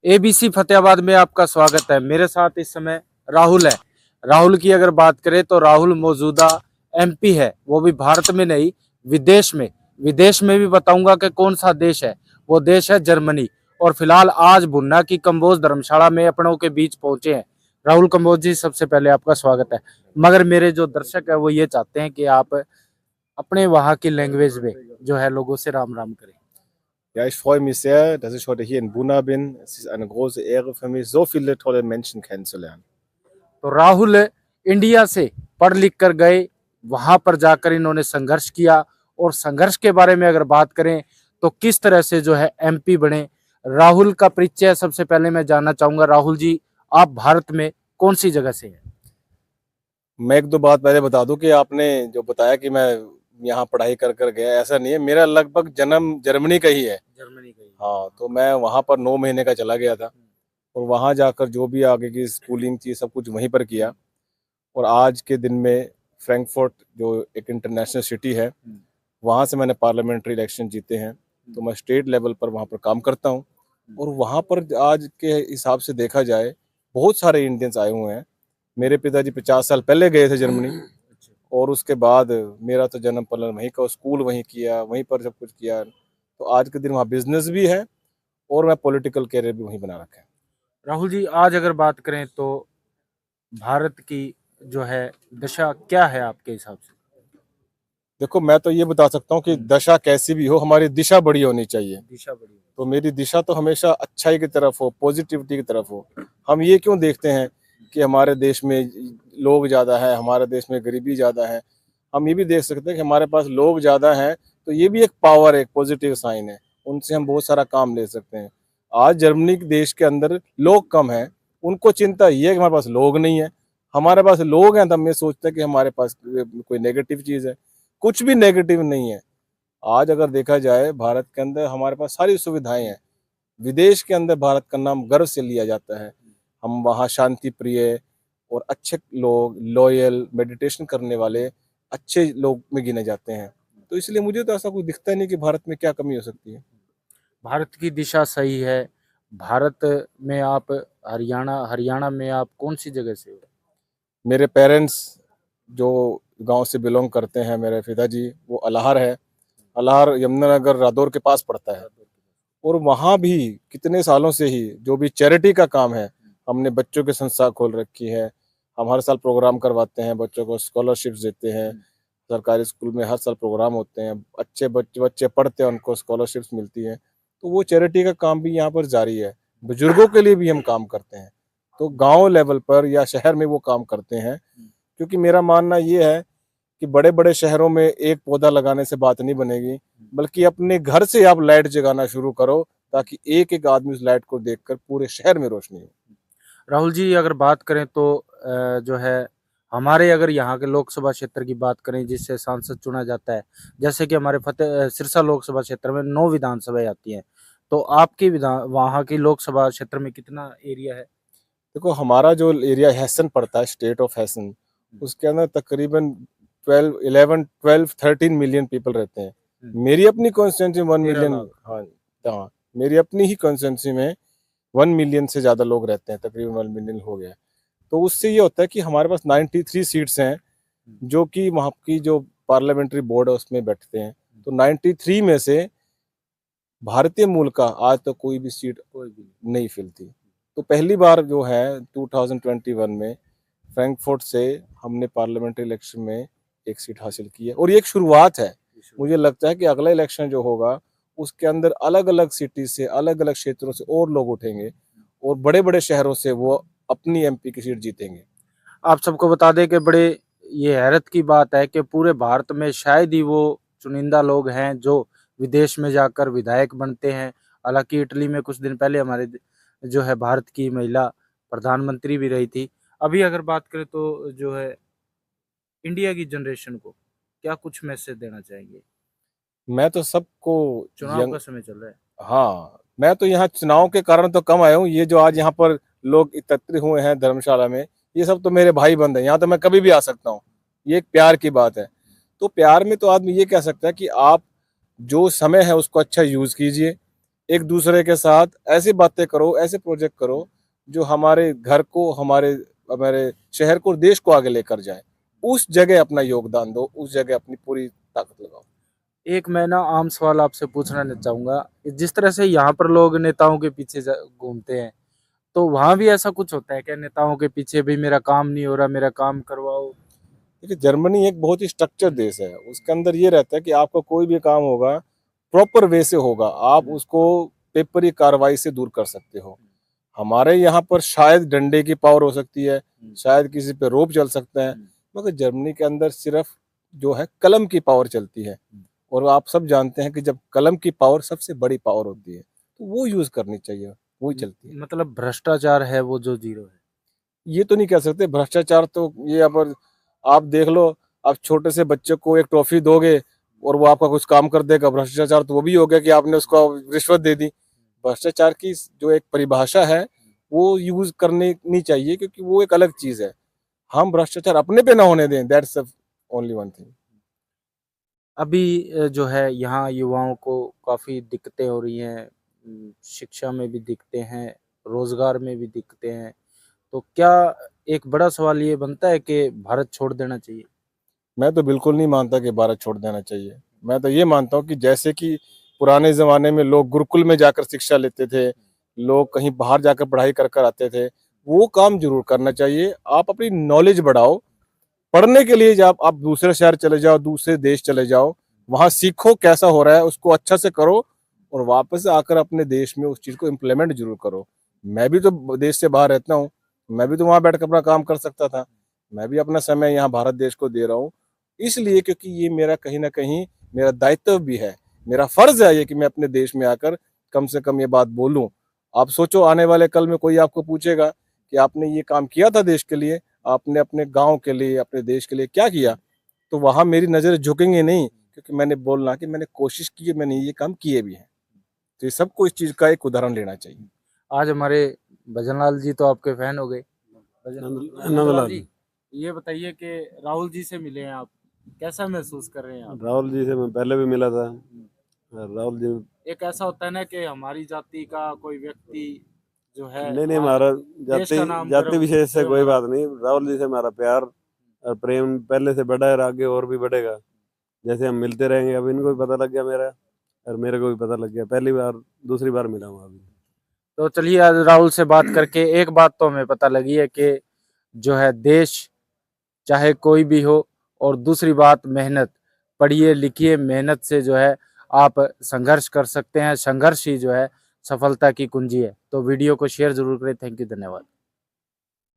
ABC Fatehabad में आपका स्वागत है। मेरे साथ इस समय राहुल है। राहुल की अगर बात करें तो राहुल मौजूदा एमपी है, वो भी भारत में नहीं, विदेश में। विदेश में भी बताऊंगा कि कौन सा देश है। वो देश है जर्मनी। और फिलहाल आज भुन्ना की कंबोज धर्मशाला में अपनों के बीच पहुंचे हैं। राहुल कंबोज जी, सबसे पहले आपका स्वागत है। मगर मेरे जो दर्शक है वो ये चाहते हैं कि आप अपने वहाँ की लैंग्वेज में जो है लोगों से राम राम करें। Ja, ich freue mich sehr, dass ich heute hier in Buna bin. Es ist eine große Ehre für mich, so viele tolle Menschen kennenzulernen. तो राहुल इंडिया से पढ़ लिख कर गए, वहां पर जाकर इन्होंने संघर्ष किया। और संघर्ष के बारे में अगर बात करें तो किस तरह से जो है एमपी बने, राहुल का परिचय सबसे पहले मैं जानना चाहूंगा। राहुल जी, आप भारत में कौन सी जगह से हैं? मैं एक दो बात पहले बता दूं कि आपने जो बताया कि मैं यहाँ पढ़ाई कर कर गया, ऐसा नहीं है। मेरा लगभग जन्म जर्मनी का ही है। जर्मनी का ही। हाँ, तो मैं वहाँ पर 9 महीने का चला गया था और वहाँ जाकर जो भी आगे की स्कूलिंग थी सब कुछ वहीं पर किया। और आज के दिन में फ्रैंकफर्ट जो एक इंटरनेशनल सिटी है, वहाँ से मैंने पार्लियामेंट्री इलेक्शन जीते हैं। तो मैं स्टेट लेवल पर वहाँ पर काम करता हूँ। और वहाँ पर आज के हिसाब से देखा जाए बहुत सारे इंडियंस आए हुए हैं। मेरे पिताजी 50 साल पहले गए थे जर्मनी और उसके बाद मेरा तो जन्म पलन वहीं का, स्कूल वहीं किया, वहीं पर सब कुछ किया। तो आज के दिन वहाँ बिजनेस भी है और मैं पॉलिटिकल कैरियर भी वहीं बना रखा है। राहुल जी, आज अगर बात करें तो भारत की जो है दशा क्या है आपके हिसाब से? देखो, मैं तो ये बता सकता हूँ कि दशा कैसी भी हो, हमारी दिशा बड़ी होनी चाहिए। दिशा बड़ी। तो मेरी दिशा तो हमेशा अच्छाई की तरफ हो, पॉजिटिविटी की तरफ हो। हम ये क्यों देखते हैं कि हमारे देश में लोग ज़्यादा है, हमारे देश में गरीबी ज़्यादा है? हम ये भी देख सकते हैं कि हमारे पास लोग ज़्यादा हैं, तो ये भी एक पावर है, एक पॉजिटिव साइन है। उनसे हम बहुत सारा काम ले सकते हैं। आज जर्मनी के देश के अंदर लोग कम हैं, उनको चिंता ये है कि हमारे पास लोग नहीं है। हमारे पास लोग हैं तो हम ये सोचते हैं कि हमारे पास कोई नेगेटिव चीज़ है। कुछ भी नेगेटिव नहीं है। आज अगर देखा जाए भारत के अंदर हमारे पास सारी सुविधाएं हैं। विदेश के अंदर भारत का नाम गर्व से लिया जाता है। हम वहाँ शांति प्रिय और अच्छे लोग, लॉयल, मेडिटेशन करने वाले अच्छे लोग में गिने जाते हैं। तो इसलिए मुझे तो ऐसा कुछ दिखता नहीं कि भारत में क्या कमी हो सकती है। भारत की दिशा सही है। भारत में आप हरियाणा हरियाणा में आप कौन सी जगह से हो? मेरे पेरेंट्स जो गांव से बिलोंग करते हैं, मेरे पिताजी वो अलाहार है। अलाहार यमुनानगर रादौर के पास पड़ता है। और वहाँ भी कितने सालों से ही जो भी चैरिटी का काम है, हमने बच्चों की संस्था खोल रखी है। हम हर साल प्रोग्राम करवाते हैं, बच्चों को स्कॉलरशिप्स देते हैं। सरकारी स्कूल में हर साल प्रोग्राम होते हैं, अच्छे बच्चे बच्चे पढ़ते हैं, उनको स्कॉलरशिप्स मिलती हैं। तो वो चैरिटी का काम भी यहाँ पर जारी है। बुजुर्गों के लिए भी हम काम करते हैं, तो गांव लेवल पर या शहर में वो काम करते हैं। क्योंकि मेरा मानना ये है कि बड़े बड़े शहरों में एक पौधा लगाने से बात नहीं बनेगी, बल्कि अपने घर से आप लाइट जगाना शुरू करो, ताकि एक एक आदमी उस लाइट को देखकर पूरे शहर में रोशनी हो। राहुल जी, अगर बात करें तो जो है हमारे अगर यहाँ के लोकसभा क्षेत्र की बात करें जिससे सांसद चुना जाता है, जैसे कि हमारे सिरसा लोकसभा क्षेत्र में 9 विधानसभाएं आती हैं। तो आपकी विधान वहाँ की लोकसभा क्षेत्र में कितना एरिया है? देखो, हमारा जो एरिया हैसन पड़ता है, स्टेट ऑफ हैसन, उसके अंदर तकरीबन 13 मिलियन पीपल रहते हैं। मेरी अपनी कॉन्स्टिट्यूंसी 1 मिलियन। हाँ, हाँ, मेरी अपनी ही कॉन्स्टिट्यूंसी में 1 मिलियन से ज़्यादा लोग रहते हैं, तकरीबन 1 मिलियन हो गया। तो उससे ये होता है कि हमारे पास 93 सीट्स हैं, जो कि वहाँ की जो पार्लियामेंट्री बोर्ड है उसमें बैठते हैं। तो 93 में से भारतीय मूल का आज तक कोई भी सीट नहीं फिल थी। तो पहली बार जो है 2021 में फ्रैंकफर्ट से हमने पार्लियामेंट्री इलेक्शन में एक सीट हासिल की है। और ये एक शुरुआत है। मुझे लगता है कि अगला इलेक्शन जो होगा उसके अंदर अलग अलग सिटी से, अलग अलग क्षेत्रों से और लोग उठेंगे और बड़े बड़े शहरों से वो अपनी एमपी की सीट जीतेंगे। आप सबको बता दें कि बड़े ये हैरत की बात है कि पूरे भारत में शायद ही वो चुनिंदा लोग हैं जो विदेश में जाकर विधायक बनते हैं। हालांकि इटली में कुछ दिन पहले हमारे जो है भारत की महिला प्रधानमंत्री भी रही थी। अभी अगर बात करें तो जो है इंडिया की जनरेशन को क्या कुछ मैसेज देना चाहेंगे? मैं तो सबको चुनाव का समय चल रहा है। हाँ, मैं तो यहाँ चुनाव के कारण तो कम आया हूँ। ये जो आज यहाँ पर लोग एकत्रित हुए हैं धर्मशाला में, ये सब तो मेरे भाई बंद हैं। यहाँ तो मैं कभी भी आ सकता हूँ। ये एक प्यार की बात है। तो प्यार में तो आदमी ये कह सकता है कि आप जो समय है उसको अच्छा यूज कीजिए। एक दूसरे के साथ ऐसी बातें करो, ऐसे प्रोजेक्ट करो जो हमारे घर को, हमारे हमारे शहर को, देश को आगे लेकर जाए। उस जगह अपना योगदान दो, उस जगह अपनी पूरी ताकत लगाओ। एक मैं ना आम सवाल आपसे पूछना चाहूंगा, जिस तरह से यहाँ पर लोग नेताओं के पीछे घूमते हैं, तो वहां भी ऐसा कुछ होता है क्या? नेताओं के पीछे भी मेरा काम नहीं हो रहा, मेरा काम करवाओ। देखिए, जर्मनी एक बहुत ही स्ट्रक्चर देश है। उसके अंदर ये रहता है कि आपका कोई भी काम होगा, प्रॉपर वे से होगा। आप उसको पेपरी कार्रवाई से दूर कर सकते हो। हमारे यहाँ पर शायद डंडे की पावर हो सकती है, शायद किसी पे रोप चल सकता है, मगर जर्मनी के अंदर सिर्फ जो है कलम की पावर चलती है। और आप सब जानते हैं कि जब कलम की पावर सबसे बड़ी पावर होती है, तो वो यूज करनी चाहिए, वही चलती है। मतलब भ्रष्टाचार है वो जो जीरो है। ये तो नहीं कह सकते भ्रष्टाचार, तो ये अब आप देख लो, आप छोटे से बच्चे को एक टॉफी दोगे और वो आपका कुछ काम कर देगा, भ्रष्टाचार तो वो भी हो गया कि आपने उसको रिश्वत दे दी। भ्रष्टाचार की जो एक परिभाषा है वो यूज करनी नहीं चाहिए, क्योंकि वो एक अलग चीज है। हम भ्रष्टाचार अपने पे ना होने दें, दैट्स ओनली वन थिंग। अभी जो है यहाँ युवाओं को काफ़ी दिक्कतें हो रही हैं, शिक्षा में भी दिक्कतें हैं, रोजगार में भी दिक्कतें हैं, तो क्या एक बड़ा सवाल ये बनता है कि भारत छोड़ देना चाहिए? मैं तो बिल्कुल नहीं मानता कि भारत छोड़ देना चाहिए। मैं तो ये मानता हूँ कि जैसे कि पुराने ज़माने में लोग गुरुकुल में जाकर शिक्षा लेते थे, लोग कहीं बाहर जाकर पढ़ाई कर कर आते थे, वो काम ज़रूर करना चाहिए। आप अपनी नॉलेज बढ़ाओ, पढ़ने के लिए जब आप दूसरे शहर चले जाओ, दूसरे देश चले जाओ, वहाँ सीखो कैसा हो रहा है, उसको अच्छा से करो और वापस आकर अपने देश में उस चीज़ को इम्प्लीमेंट ज़रूर करो। मैं भी तो देश से बाहर रहता हूँ, मैं भी तो वहाँ बैठकर अपना काम कर सकता था। मैं भी अपना समय यहाँ भारत देश को दे रहा हूँ, इसलिए क्योंकि ये मेरा कहीं न कहीं मेरा दायित्व भी है, मेरा फ़र्ज़ है ये कि मैं अपने देश में आकर कम से कम ये बात बोलूँ। आप सोचो, आने वाले कल में कोई आपको पूछेगा कि आपने ये काम किया था देश के लिए, आपने अपने गाँव के लिए, अपने देश के लिए क्या किया? तो वहाँ मेरी नज़रें झुकेंगी नहीं, क्योंकि मैंने बोलना कि मैंने कोशिश की है, मैंने ये काम किए भी हैं। तो ये सबको इस चीज़ का एक उदाहरण लेना चाहिए। आज हमारे भजनलाल जी तो आपके फैन हो गए। नंदलाल जी, ये बताइए कि राहुल जी से मिले हैं आप, कैसा महसूस कर रहे हैं आप? राहुल जी से मैं पहले भी मिला था। राहुल जी एक ऐसा होता है ना कि हमारी जाति का कोई व्यक्ति जो है नहीं हमारा देश जाति का नाम जाति विशेष से कोई गर्व बात नहीं। राहुल जी से हमारा प्यार और प्रेम पहले से बढ़ा है और आगे और भी बढ़ेगा। जैसे हम मिलते रहेंगे, अब इनको भी पता लग गया मेरा और मेरे को भी पता लग गया। पहली बार दूसरी बार मिला हूँ अभी। तो चलिए, आज राहुल से बात करके एक बात तो हमें पता लगी है कि जो है देश चाहे कोई भी हो, और दूसरी बात मेहनत, पढ़िए लिखिए, मेहनत से जो है आप संघर्ष कर सकते हैं। संघर्ष ही जो है सफलता की कुंजी है। तो वीडियो को शेयर जरूर करें। थैंक यू, धन्यवाद।